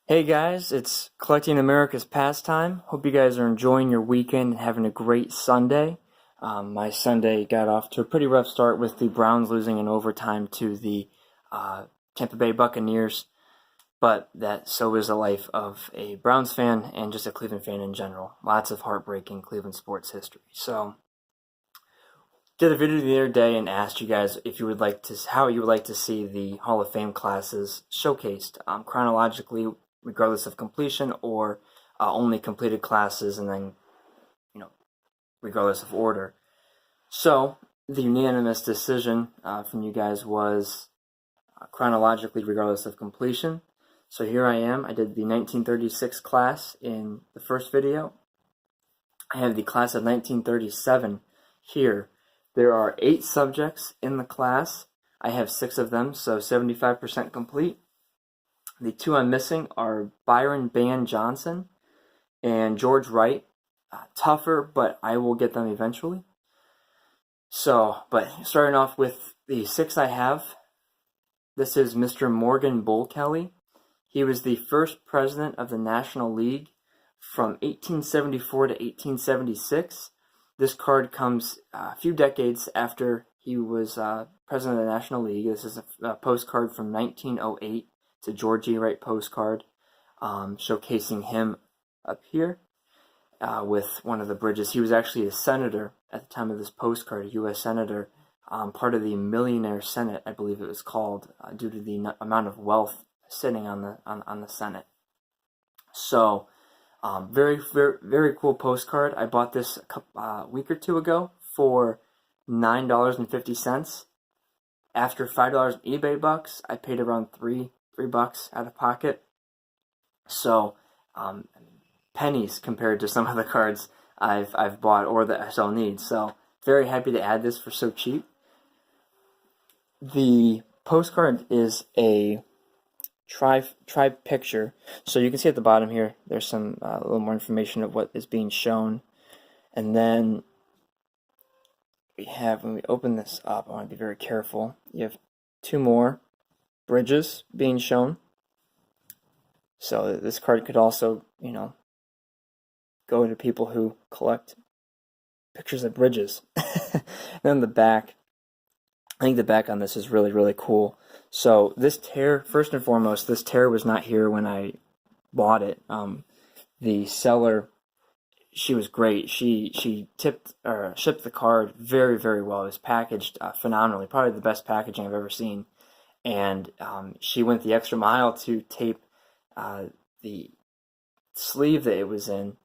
Hey guys, it's Collecting America's Pastime. Hope you guys are enjoying your weekend and having a great Sunday. My Sunday got off to a pretty rough start with the Browns losing in overtime to the Tampa Bay Buccaneers, but that so is the life of a Browns fan and just a Cleveland fan in general. Lots of heartbreaking Cleveland sports history. So, did a video the other day and asked you guys if you would like to, how you would like to see the Hall of Fame classes showcased chronologically, regardless of completion, or only completed classes and then, regardless of order. So the unanimous decision from you guys was chronologically, regardless of completion. So here I am. I did the 1936 class in the first video. I have the class of 1937 here. There are 8 subjects in the class. I have 6 of them, so 75% complete. The 2 I'm missing are Byron Ban Johnson and George Wright. Tougher, but I will get them eventually. So, but starting off with the 6 I have, this is Mr. Morgan Bull Kelly. He was the first president of the National League from 1874 to 1876. This card comes a few decades after he was president of the National League. This is a postcard from 1908. It's a George E. Wright postcard showcasing him up here with one of the bridges. He was actually a senator at the time of this postcard, a U.S. senator, part of the Millionaire Senate, I believe it was called, due to the amount of wealth sitting on the Senate. So, very, very, very cool postcard. I bought this a week or two ago for $9.50. After $5 eBay bucks, I paid around $3 out of pocket. So, pennies compared to some of the cards I've bought or that I still need. So, very happy to add this for so cheap. The postcard is a tribe picture. So you can see at the bottom here, there's some a little more information of what is being shown. And then we have, when we open this up, I want to be very careful. You have 2 more bridges being shown. So this card could also, go to people who collect pictures of bridges. And then the back, I think the back on this is really, really cool. So this tear, first and foremost, this tear was not here when I bought it. The seller, she was great. She shipped the card very, very well. It was packaged phenomenally, probably the best packaging I've ever seen. And she went the extra mile to tape the sleeve that it was in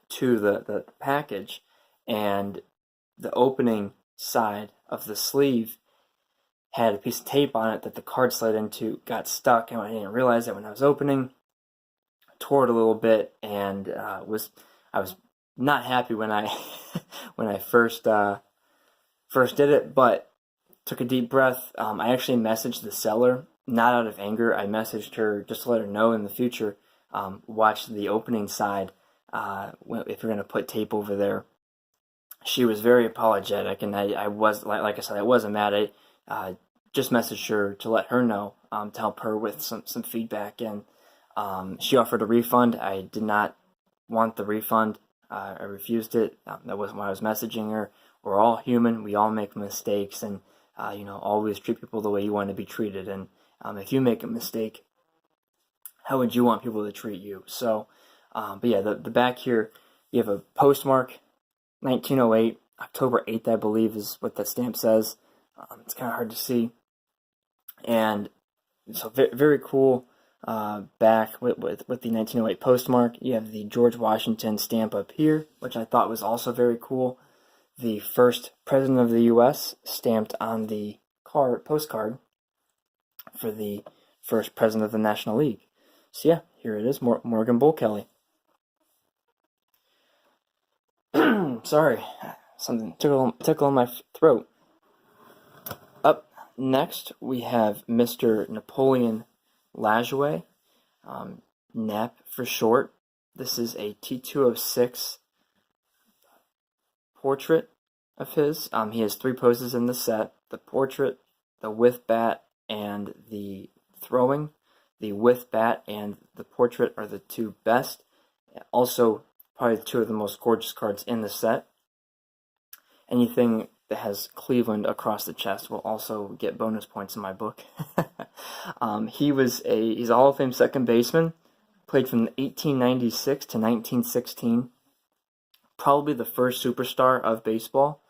to the package, and the opening side of the sleeve had a piece of tape on it that the card slid into, got stuck, and I didn't realize that when I was opening. Tore it a little bit, and I was not happy when I when I first did it, but took a deep breath. I actually messaged the seller, not out of anger. I messaged her just to let her know in the future, watch the opening side if you're going to put tape over there. She was very apologetic, and I was, like I said, I wasn't mad. I just messaged her to let her know, to help her with some feedback, and she offered a refund. I did not want the refund. I refused it. That wasn't why I was messaging her. We're all human. We all make mistakes, and always treat people the way you want to be treated. And if you make a mistake, how would you want people to treat you? So, but yeah, the back here, you have a postmark, 1908, October 8th, I believe, is what that stamp says. It's kind of hard to see. And so very cool back with the 1908 postmark. You have the George Washington stamp up here, which I thought was also very cool. The first president of the U.S. stamped on the postcard for the first president of the National League. So yeah, here it is, Morgan Bull Kelly. Sorry, something tickle in my throat. Up next, we have Mr. Napoleon Lajoie, NAP for short. This is a T206 portrait of his. He has 3 poses in the set: the portrait, the with bat, and the throwing. The With Bat and the Portrait are the two best. Also, probably two of the most gorgeous cards in the set. Anything that has Cleveland across the chest will also get bonus points in my book. He's a Hall of Fame second baseman. Played from 1896 to 1916. Probably the first superstar of baseball.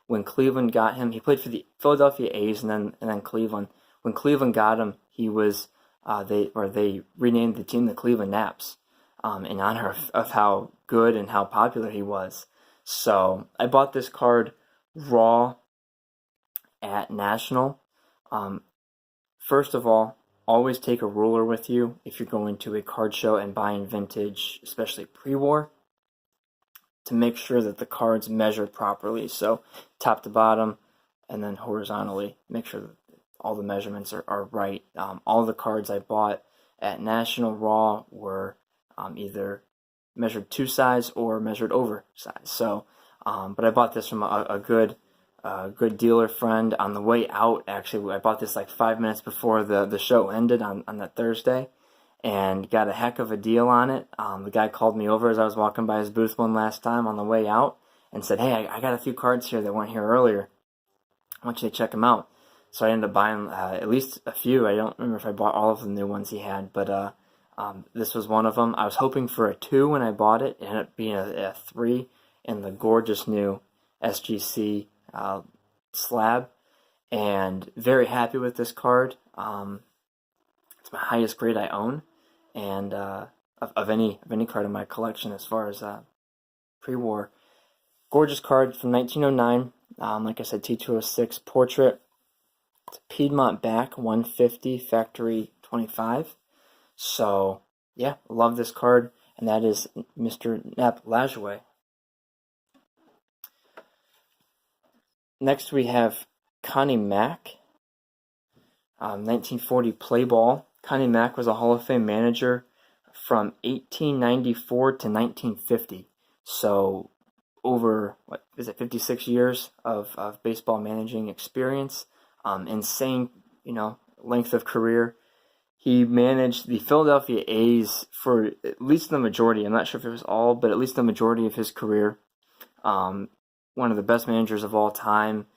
When Cleveland got him, he played for the Philadelphia A's and then Cleveland. When Cleveland got him, he was they renamed the team the Cleveland Naps in honor of how good and how popular he was. So I bought this card raw at National. First of all, always take a ruler with you if you're going to a card show and buying vintage, especially pre-war, to make sure that the cards measure properly. So top to bottom and then horizontally, make sure that all the measurements are right. All the cards I bought at National Raw were either measured to size or measured over size. So, but I bought this from a good dealer friend on the way out. Actually, I bought this like 5 minutes before the show ended on that Thursday, and got a heck of a deal on it. The guy called me over as I was walking by his booth one last time on the way out and said, "Hey, I got a few cards here that weren't here earlier. I want you to check them out." So I ended up buying at least a few. I don't remember if I bought all of the new ones he had, but this was one of them. I was hoping for a 2 when I bought it. It ended up being a 3 in the gorgeous new SGC slab, and very happy with this card. It's my highest grade I own, and of any card in my collection as far as pre-war. Gorgeous card from 1909. Like I said, T206 Portrait. It's a Piedmont back, 150, factory 25. So, yeah, love this card, and that is Mr. Napoleon Lajoie. Next we have Connie Mack, 1940 play ball. Connie Mack was a Hall of Fame manager from 1894 to 1950. So, over, 56 years of baseball managing experience. Insane, length of career. He managed the Philadelphia A's for at least the majority. I'm not sure if it was all, but at least the majority of his career. One of the best managers of all time.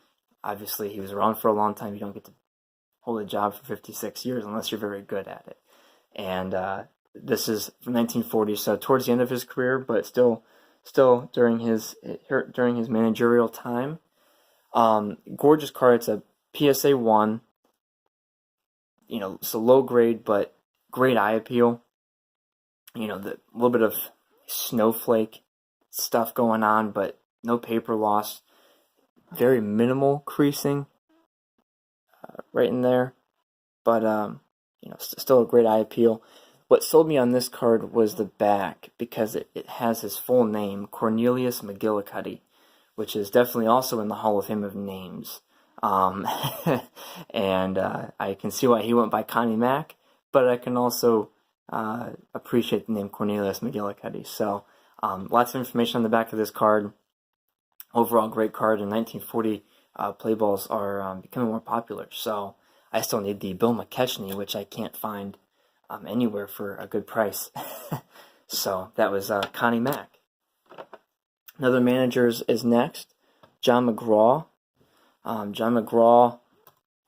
Obviously, he was around for a long time. You don't get to hold a job for 56 years unless you're very good at it. And this is from 1940, so towards the end of his career, but still during his managerial time. Gorgeous card. It's a PSA 1, it's a low grade, but great eye appeal. The little bit of snowflake stuff going on, but no paper loss. Very minimal creasing right in there, but still a great eye appeal. What sold me on this card was the back, because it has his full name, Cornelius McGillicuddy, which is definitely also in the Hall of Fame of names. And I can see why he went by Connie Mack, but I can also appreciate the name Cornelius McGillicuddy. So lots of information on the back of this card. Overall, great card. In 1940, play balls are becoming more popular. So I still need the Bill McKechnie, which I can't find anywhere for a good price. So that was Connie Mack. Another manager is next, John McGraw. John McGraw,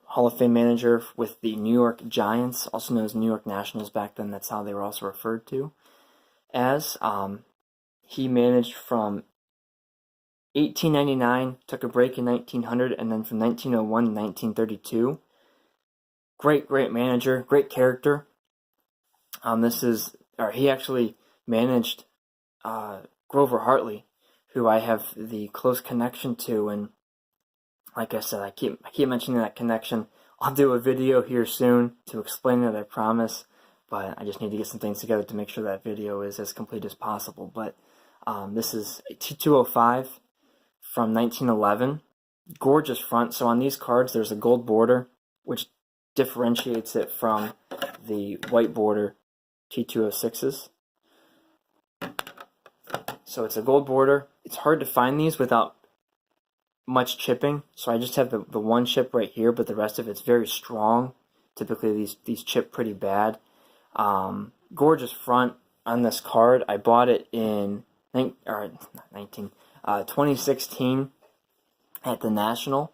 Hall of Fame manager with the New York Giants, also known as New York Nationals back then. That's how they were also referred to as. He managed from 1899, took a break in 1900, and then from 1901 to 1932. Great manager, great character. He actually managed Grover Hartley, who I have the close connection to, and like I said, I keep mentioning that connection. I'll do a video here soon to explain it, I promise, but I just need to get some things together to make sure that video is as complete as possible. But this is a T205 from 1911. Gorgeous front. So on these cards, there's a gold border, which differentiates it from the white border T206s. So it's a gold border. It's hard to find these without much chipping, so I just have the one chip right here, but the rest of it's very strong. Typically these chip pretty bad. Gorgeous front on this card. I bought it in 2016 at the National.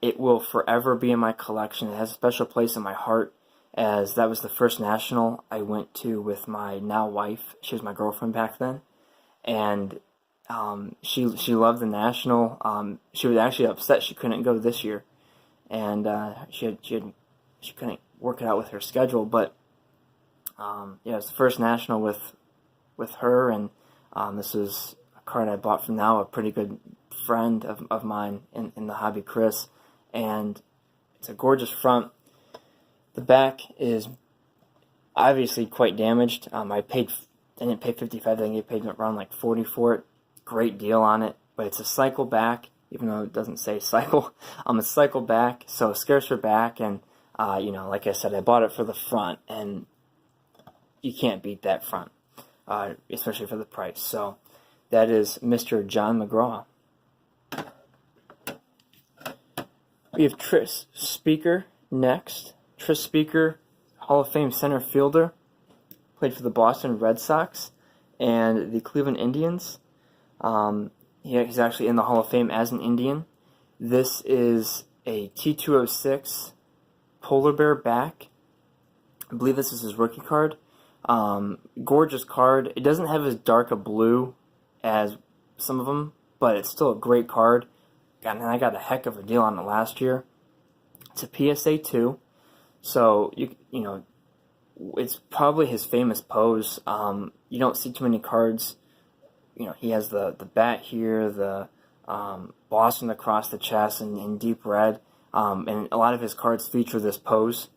It will forever be in my collection. It has a special place in my heart, as that was the first National I went to with my now wife. She was my girlfriend back then, and she loved the National. She was actually upset she couldn't go this year, and she couldn't work it out with her schedule. But yeah, it was the first National with her, and this is a card I bought from now a pretty good friend of mine in the hobby, Chris, and it's a gorgeous front. The back is obviously quite damaged. I didn't pay $55. I think I paid around like $40 for it. Great deal on it, but it's a cycle back, even though it doesn't say cycle. A cycle back, so scarce for back, and like I said, I bought it for the front, and you can't beat that front, especially for the price. So that is Mr. John McGraw. We have Tris Speaker next. Tris Speaker, Hall of Fame center fielder, played for the Boston Red Sox and the Cleveland Indians. He's actually in the Hall of Fame as an Indian. This is a T206 polar bear back. I believe this is his rookie card. Gorgeous card. It doesn't have as dark a blue as some of them, but it's still a great card. And I got a heck of a deal on it last year. It's a PSA 2, so you know it's probably his famous pose. You don't see too many cards. He has the bat here, the Boston across the chest in deep red, and a lot of his cards feature this pose.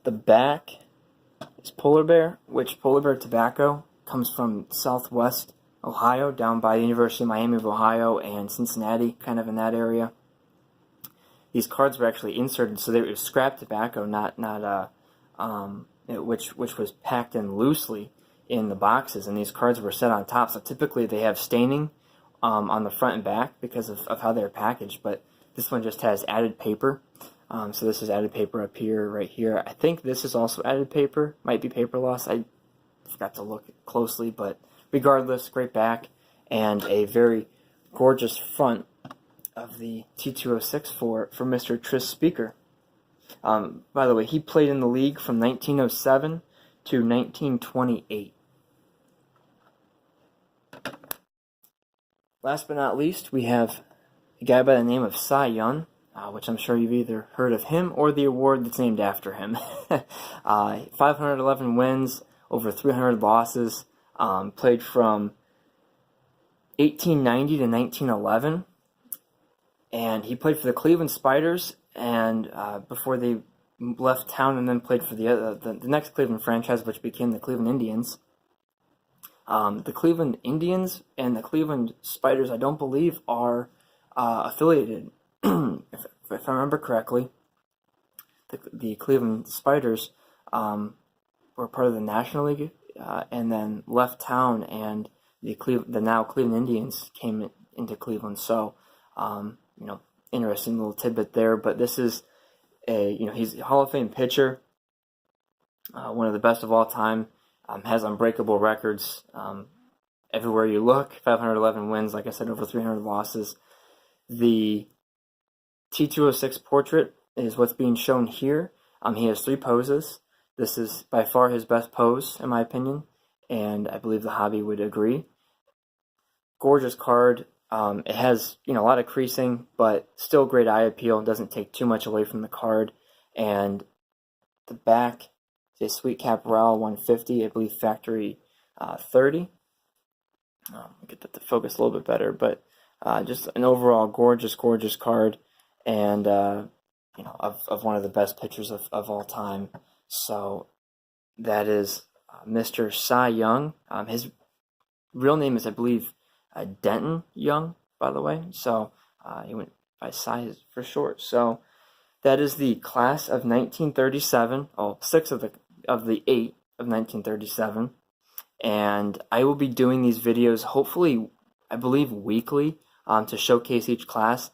The back is polar bear, which polar bear tobacco comes from Southwest Ohio, down by the University of Miami of Ohio and Cincinnati, kind of in that area. These cards were actually inserted, so they were scrap tobacco, which was packed in loosely in the boxes, and these cards were set on top. So typically they have staining on the front and back because of how they're packaged, but this one just has added paper. So this is added paper up here, right here. I think this is also added paper, might be paper loss. I forgot to look closely, but regardless, great back and a very gorgeous front of the T206 for Mr. Tris Speaker. By the way, he played in the league from 1907 to 1928. Last but not least, we have a guy by the name of Cy Young, which I'm sure you've either heard of him or the award that's named after him. 511 wins, over 300 losses, played from 1890 to 1911, and he played for the Cleveland Spiders, and before they left town, and then played for the next Cleveland franchise, which became the Cleveland Indians. The Cleveland Indians and the Cleveland Spiders, I don't believe, are affiliated. If I remember correctly, the Cleveland Spiders were part of the National League, and then left town, and the now Cleveland Indians came into Cleveland. So, interesting little tidbit there. But this is he's a Hall of Fame pitcher, one of the best of all time. Has unbreakable records everywhere you look. 511 wins, like I said, over 300 losses. The T206 portrait is what's being shown here. He has 3 poses. This is by far his best pose, in my opinion, and I believe the hobby would agree. Gorgeous card. It has a lot of creasing, but still great eye appeal. Doesn't take too much away from the card. And the back is a Sweet Caporal 150, I believe factory 30. Get that to focus a little bit better, but just an overall gorgeous card, and of one of the best pitchers of all time. So that is Mr. Cy Young. His real name is, I believe, Denton Young, by the way. So he went by Cy for short. So that is the class of 1937. 6 of the 8 of 1937. And I will be doing these videos, hopefully, I believe, weekly, to showcase each class,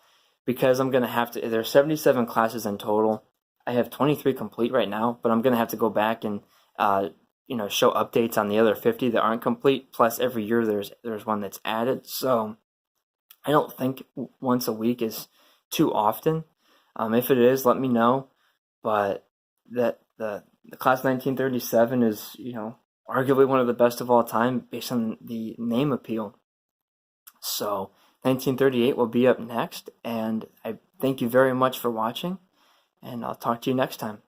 because I'm going to have to. There are 77 classes in total. I have 23 complete right now, but I'm gonna have to go back and show updates on the other 50 that aren't complete. Plus, every year there's one that's added. So I don't think once a week is too often. If it is, let me know. But that the class 1937 is, arguably one of the best of all time based on the name appeal. So 1938 will be up next, and I thank you very much for watching, and I'll talk to you next time.